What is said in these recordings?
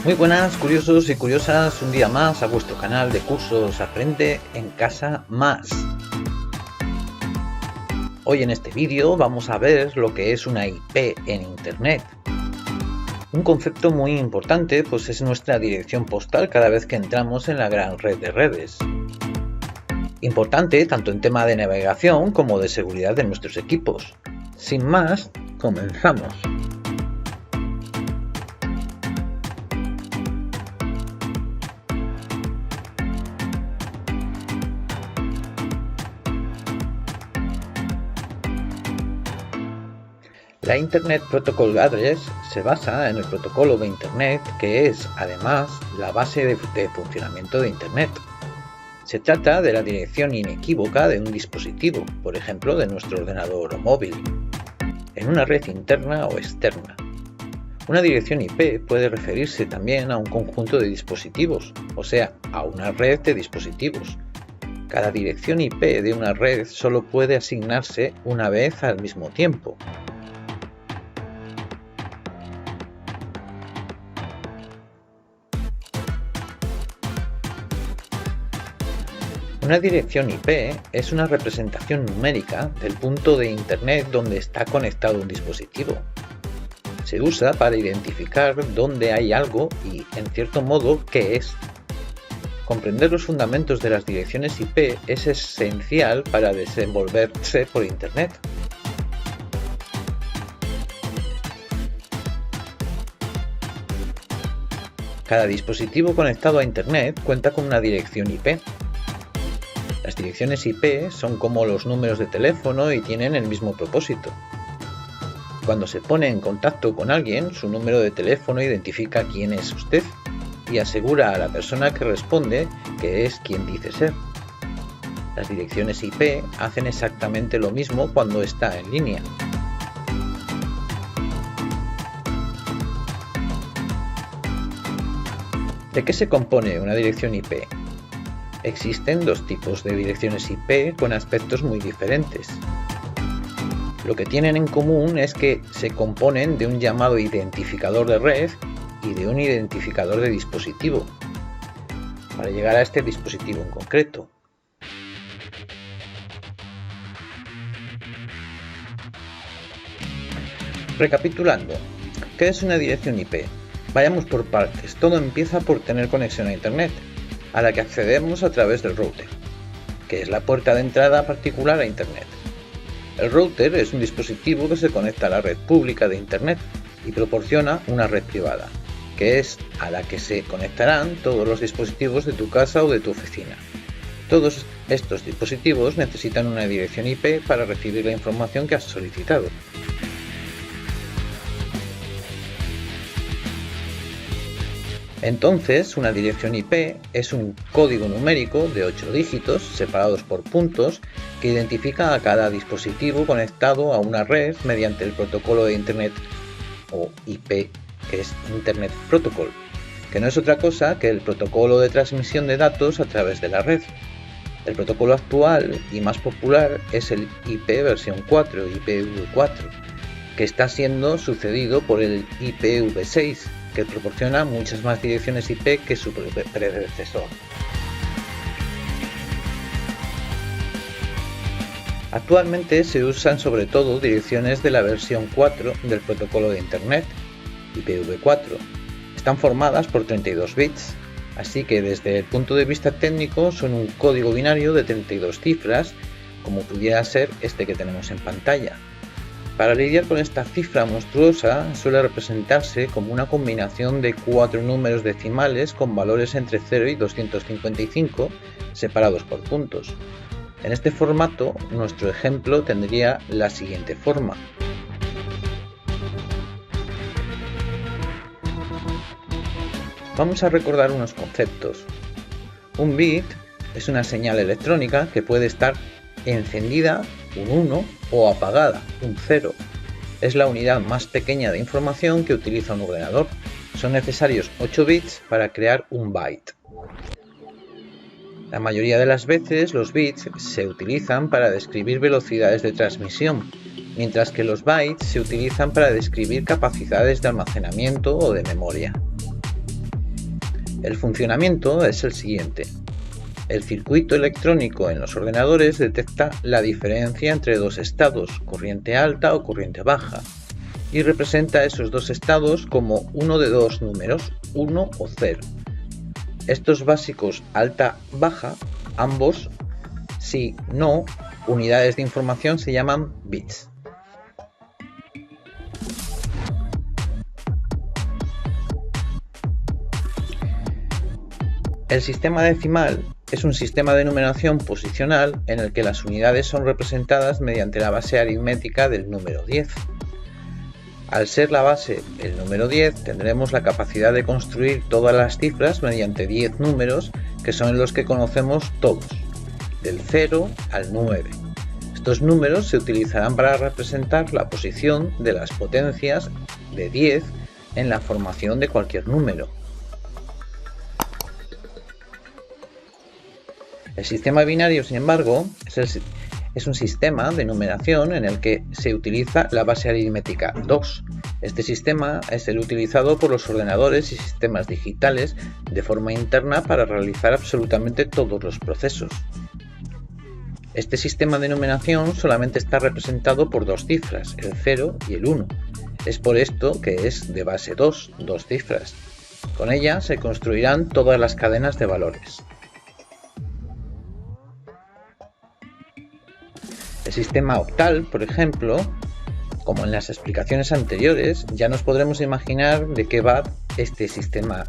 Muy buenas, curiosos y curiosas, un día más a vuestro canal de cursos Aprende en Casa Más. Hoy en este vídeo vamos a ver lo que es una IP en Internet. Un concepto muy importante pues es nuestra dirección postal cada vez que entramos en la gran red de redes. Importante tanto en tema de navegación como de seguridad de nuestros equipos. Sin más, comenzamos. La Internet Protocol Address se basa en el protocolo de Internet que es, además, la base de funcionamiento de Internet. Se trata de la dirección inequívoca de un dispositivo, por ejemplo de nuestro ordenador o móvil, en una red interna o externa. Una dirección IP puede referirse también a un conjunto de dispositivos, o sea, a una red de dispositivos. Cada dirección IP de una red solo puede asignarse una vez al mismo tiempo. Una dirección IP es una representación numérica del punto de Internet donde está conectado un dispositivo. Se usa para identificar dónde hay algo y, en cierto modo, qué es. Comprender los fundamentos de las direcciones IP es esencial para desenvolverse por Internet. Cada dispositivo conectado a Internet cuenta con una dirección IP. Las direcciones IP son como los números de teléfono y tienen el mismo propósito. Cuando se pone en contacto con alguien, su número de teléfono identifica quién es usted y asegura a la persona que responde que es quien dice ser. Las direcciones IP hacen exactamente lo mismo cuando está en línea. ¿De qué se compone una dirección IP? Existen dos tipos de direcciones IP con aspectos muy diferentes. Lo que tienen en común es que se componen de un llamado identificador de red y de un identificador de dispositivo, para llegar a este dispositivo en concreto. Recapitulando, ¿qué es una dirección IP? Vayamos por partes. Todo empieza por tener conexión a Internet, a la que accedemos a través del router, que es la puerta de entrada particular a Internet. El router es un dispositivo que se conecta a la red pública de Internet y proporciona una red privada, que es a la que se conectarán todos los dispositivos de tu casa o de tu oficina. Todos estos dispositivos necesitan una dirección IP para recibir la información que has solicitado. Entonces, una dirección IP es un código numérico de 8 dígitos separados por puntos que identifica a cada dispositivo conectado a una red mediante el protocolo de Internet o IP, que es Internet Protocol, que no es otra cosa que el protocolo de transmisión de datos a través de la red. El protocolo actual y más popular es el IP versión 4, IPv4, que está siendo sucedido por el IPv6, que proporciona muchas más direcciones IP que su predecesor. Actualmente se usan sobre todo direcciones de la versión 4 del protocolo de Internet, IPv4. Están formadas por 32 bits, así que desde el punto de vista técnico son un código binario de 32 cifras, como pudiera ser este que tenemos en pantalla. Para lidiar con esta cifra monstruosa suele representarse como una combinación de 4 números decimales con valores entre 0 y 255 separados por puntos. En este formato, nuestro ejemplo tendría la siguiente forma. Vamos a recordar unos conceptos. Un bit es una señal electrónica que puede estar encendida, un 1, o apagada, un 0. Es la unidad más pequeña de información que utiliza un ordenador. Son necesarios 8 bits para crear un byte. La mayoría de las veces los bits se utilizan para describir velocidades de transmisión, mientras que los bytes se utilizan para describir capacidades de almacenamiento o de memoria. El funcionamiento es el siguiente. El circuito electrónico en los ordenadores detecta la diferencia entre dos estados, corriente alta o corriente baja, y representa esos dos estados como uno de dos números, 1 o 0. Estos básicos alta-baja, ambos, sí, no, unidades de información se llaman bits. El sistema decimal es un sistema de numeración posicional en el que las unidades son representadas mediante la base aritmética del número 10. Al ser la base el número 10, tendremos la capacidad de construir todas las cifras mediante 10 números que son los que conocemos todos, del 0 al 9. Estos números se utilizarán para representar la posición de las potencias de 10 en la formación de cualquier número. El sistema binario, sin embargo, es un sistema de numeración en el que se utiliza la base aritmética 2. Este sistema es el utilizado por los ordenadores y sistemas digitales de forma interna para realizar absolutamente todos los procesos. Este sistema de numeración solamente está representado por dos cifras, el 0 y el 1. Es por esto que es de base 2, dos cifras. Con ella se construirán todas las cadenas de valores. El sistema octal, por ejemplo, como en las explicaciones anteriores, ya nos podremos imaginar de qué va este sistema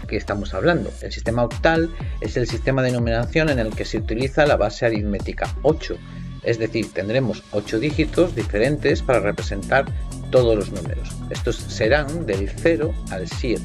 que estamos hablando. El sistema octal es el sistema de numeración en el que se utiliza la base aritmética 8, es decir, tendremos 8 dígitos diferentes para representar todos los números. Estos serán del 0 al 7.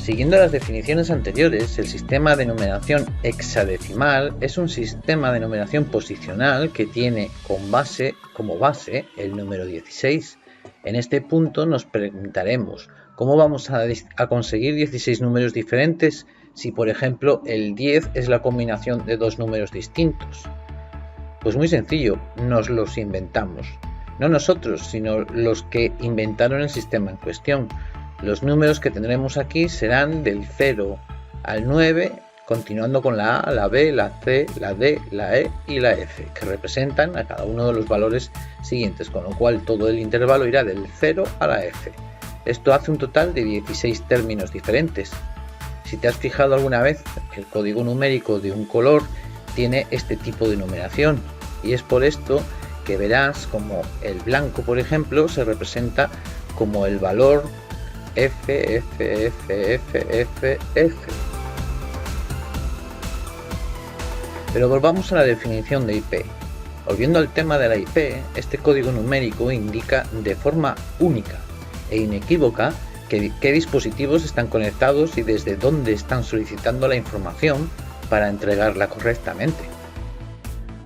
Siguiendo las definiciones anteriores, el sistema de numeración hexadecimal es un sistema de numeración posicional que tiene como base el número 16. En este punto nos preguntaremos, ¿cómo vamos a conseguir 16 números diferentes si, por ejemplo, el 10 es la combinación de dos números distintos? Pues muy sencillo, nos los inventamos. No nosotros, sino los que inventaron el sistema en cuestión. Los números que tendremos aquí serán del 0 al 9, continuando con la A, la B, la C, la D, la E y la F, que representan a cada uno de los valores siguientes, con lo cual todo el intervalo irá del 0 a la F. Esto hace un total de 16 términos diferentes. Si te has fijado alguna vez, el código numérico de un color tiene este tipo de numeración, y es por esto que verás como el blanco, por ejemplo, se representa como el valor F, F, F, F, F, F. Pero volvamos a la definición de IP. Volviendo al tema de la IP, este código numérico indica de forma única e inequívoca qué dispositivos están conectados y desde dónde están solicitando la información para entregarla correctamente.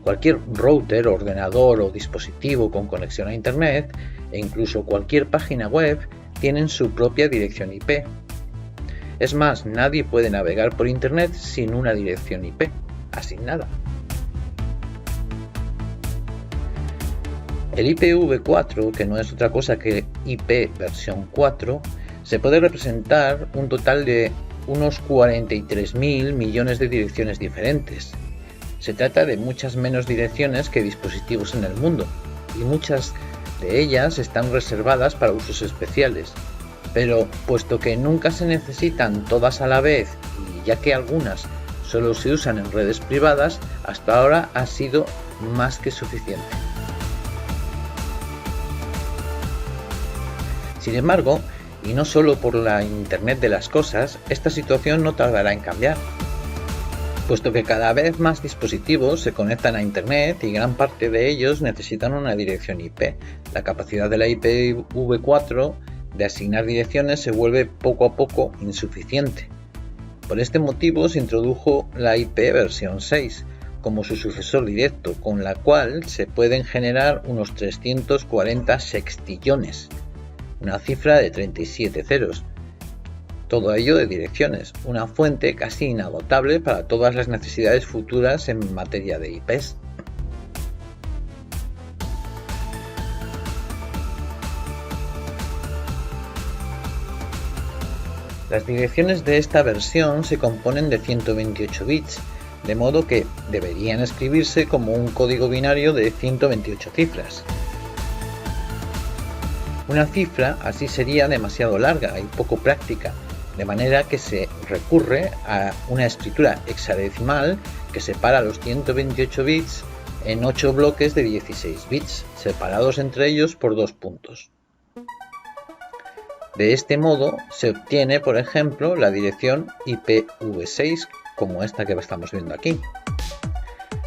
Cualquier router, ordenador o dispositivo con conexión a Internet e incluso cualquier página web tienen su propia dirección IP. Es más, nadie puede navegar por Internet sin una dirección IP asignada. El IPv4, que no es otra cosa que IP versión 4, se puede representar un total de unos 43.000 millones de direcciones diferentes. Se trata de muchas menos direcciones que dispositivos en el mundo, y muchas de ellas están reservadas para usos especiales, pero puesto que nunca se necesitan todas a la vez y ya que algunas solo se usan en redes privadas, hasta ahora ha sido más que suficiente. Sin embargo, y no solo por la Internet de las cosas, esta situación no tardará en cambiar, puesto que cada vez más dispositivos se conectan a Internet y gran parte de ellos necesitan una dirección IP. La capacidad de la IPv4 de asignar direcciones se vuelve poco a poco insuficiente. Por este motivo se introdujo la IP versión 6 como su sucesor directo, con la cual se pueden generar unos 340 sextillones, una cifra de 37 ceros. Todo ello de direcciones, una fuente casi inagotable para todas las necesidades futuras en materia de IPs. Las direcciones de esta versión se componen de 128 bits, de modo que deberían escribirse como un código binario de 128 cifras. Una cifra así sería demasiado larga y poco práctica, de manera que se recurre a una escritura hexadecimal que separa los 128 bits en 8 bloques de 16 bits, separados entre ellos por 2 puntos. De este modo se obtiene, por ejemplo, la dirección IPv6, como esta que estamos viendo aquí,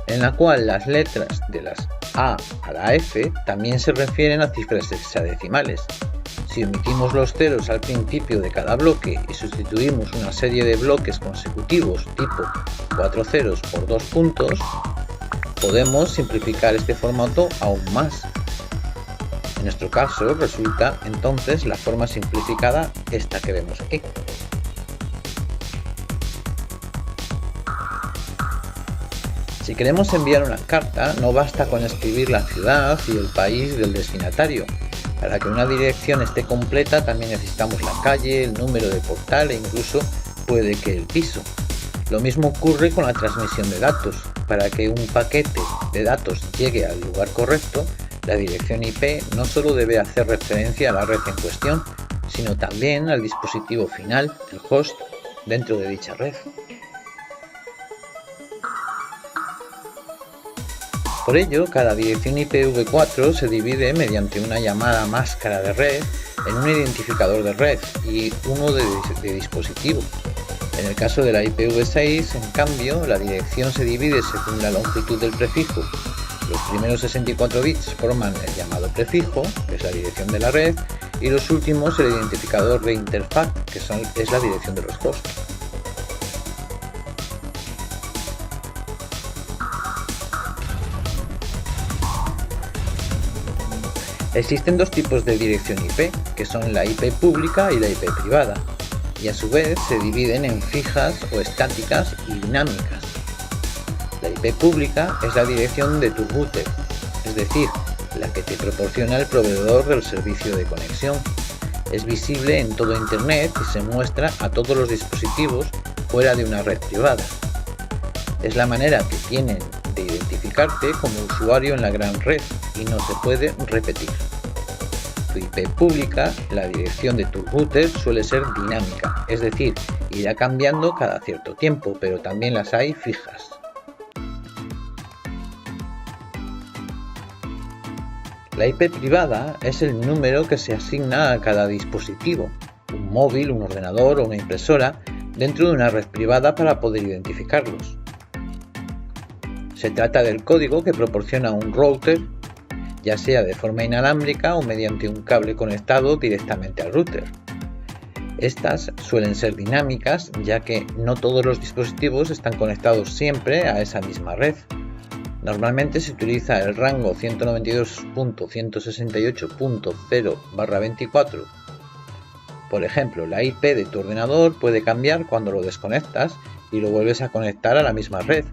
en la cual las letras de las A a la F también se refieren a cifras hexadecimales. Si omitimos los ceros al principio de cada bloque y sustituimos una serie de bloques consecutivos tipo 4 ceros por 2 puntos, podemos simplificar este formato aún más. En nuestro caso resulta entonces la forma simplificada esta que vemos aquí. Si queremos enviar una carta, no basta con escribir la ciudad y el país del destinatario. Para que una dirección esté completa también necesitamos la calle, el número de portal e incluso puede que el piso. Lo mismo ocurre con la transmisión de datos. Para que un paquete de datos llegue al lugar correcto, la dirección IP no solo debe hacer referencia a la red en cuestión, sino también al dispositivo final, el host, dentro de dicha red. Por ello, cada dirección IPv4 se divide mediante una llamada máscara de red en un identificador de red y uno de dispositivo. En el caso de la IPv6, en cambio, la dirección se divide según la longitud del prefijo. Los primeros 64 bits forman el llamado prefijo, que es la dirección de la red, y los últimos el identificador de interfaz, que es la dirección de los hosts. Existen dos tipos de dirección IP, que son la IP pública y la IP privada, y a su vez se dividen en fijas o estáticas y dinámicas. La IP pública es la dirección de tu router, es decir, la que te proporciona el proveedor del servicio de conexión. Es visible en todo Internet y se muestra a todos los dispositivos fuera de una red privada. Es la manera que tienen de identificarte como usuario en la gran red y no se puede repetir. Tu IP pública, la dirección de tu router, suele ser dinámica, es decir, irá cambiando cada cierto tiempo, pero también las hay fijas. La IP privada es el número que se asigna a cada dispositivo, un móvil, un ordenador o una impresora, dentro de una red privada para poder identificarlos. Se trata del código que proporciona un router, ya sea de forma inalámbrica o mediante un cable conectado directamente al router. Estas suelen ser dinámicas, ya que no todos los dispositivos están conectados siempre a esa misma red. Normalmente se utiliza el rango 192.168.0/24. Por ejemplo, la IP de tu ordenador puede cambiar cuando lo desconectas y lo vuelves a conectar a la misma red,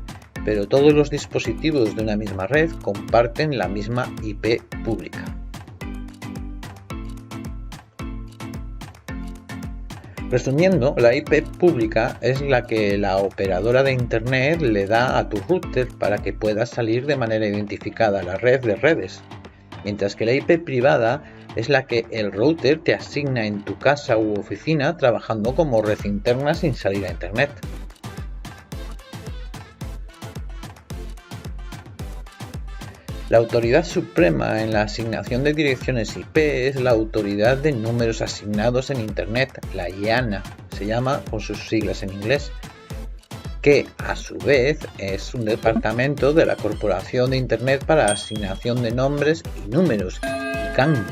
pero todos los dispositivos de una misma red comparten la misma IP pública. Resumiendo, la IP pública es la que la operadora de Internet le da a tu router para que puedas salir de manera identificada a la red de redes, mientras que la IP privada es la que el router te asigna en tu casa u oficina trabajando como red interna sin salir a Internet. La autoridad suprema en la asignación de direcciones IP es la Autoridad de Números Asignados en Internet, la IANA, se llama con sus siglas en inglés, que a su vez es un departamento de la Corporación de Internet para Asignación de Nombres y Números, ICANN.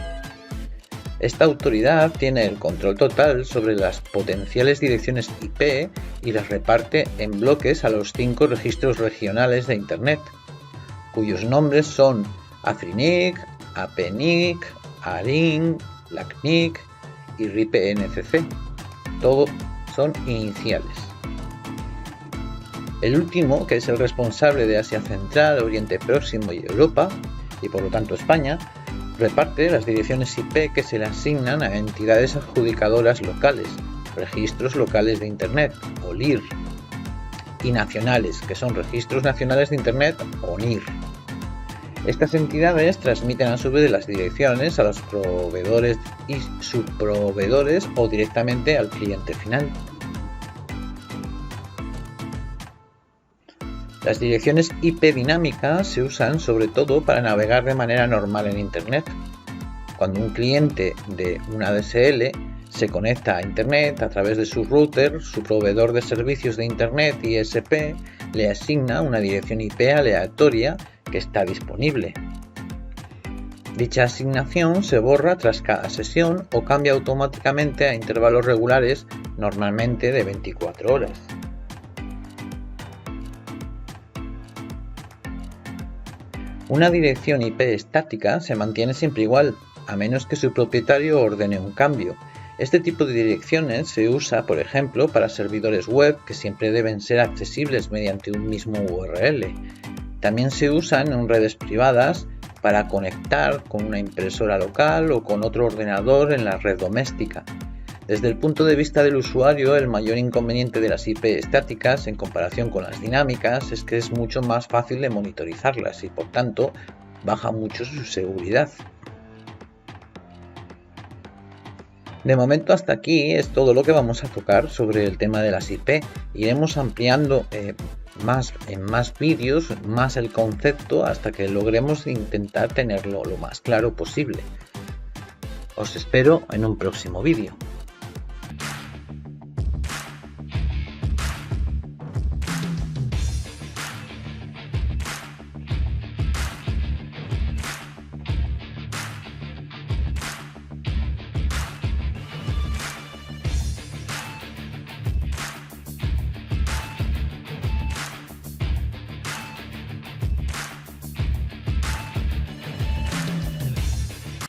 Esta autoridad tiene el control total sobre las potenciales direcciones IP y las reparte en bloques a los 5 registros regionales de Internet, cuyos nombres son AFRINIC, APNIC, ARIN, LACNIC y RIPE-NCC. Todos son iniciales. El último, que es el responsable de Asia Central, Oriente Próximo y Europa, y por lo tanto España, reparte las direcciones IP que se le asignan a entidades adjudicadoras locales, registros locales de Internet, o LIR, y nacionales, que son registros nacionales de Internet, o NIR. Estas entidades transmiten a su vez las direcciones a los proveedores y subproveedores o directamente al cliente final. Las direcciones IP dinámicas se usan sobre todo para navegar de manera normal en Internet. Cuando un cliente de una ADSL se conecta a Internet a través de su router, su proveedor de servicios de Internet ISP le asigna una dirección IP aleatoria que está disponible. Dicha asignación se borra tras cada sesión o cambia automáticamente a intervalos regulares, normalmente de 24 horas. Una dirección IP estática se mantiene siempre igual, a menos que su propietario ordene un cambio. Este tipo de direcciones se usa, por ejemplo, para servidores web que siempre deben ser accesibles mediante un mismo URL. También se usan en redes privadas para conectar con una impresora local o con otro ordenador en la red doméstica. Desde el punto de vista del usuario, el mayor inconveniente de las IP estáticas en comparación con las dinámicas es que es mucho más fácil de monitorizarlas y, por tanto, baja mucho su seguridad. De momento hasta aquí es todo lo que vamos a tocar sobre el tema de las IP. Iremos ampliando en más vídeos, más el concepto, hasta que logremos intentar tenerlo lo más claro posible. Os espero en un próximo vídeo.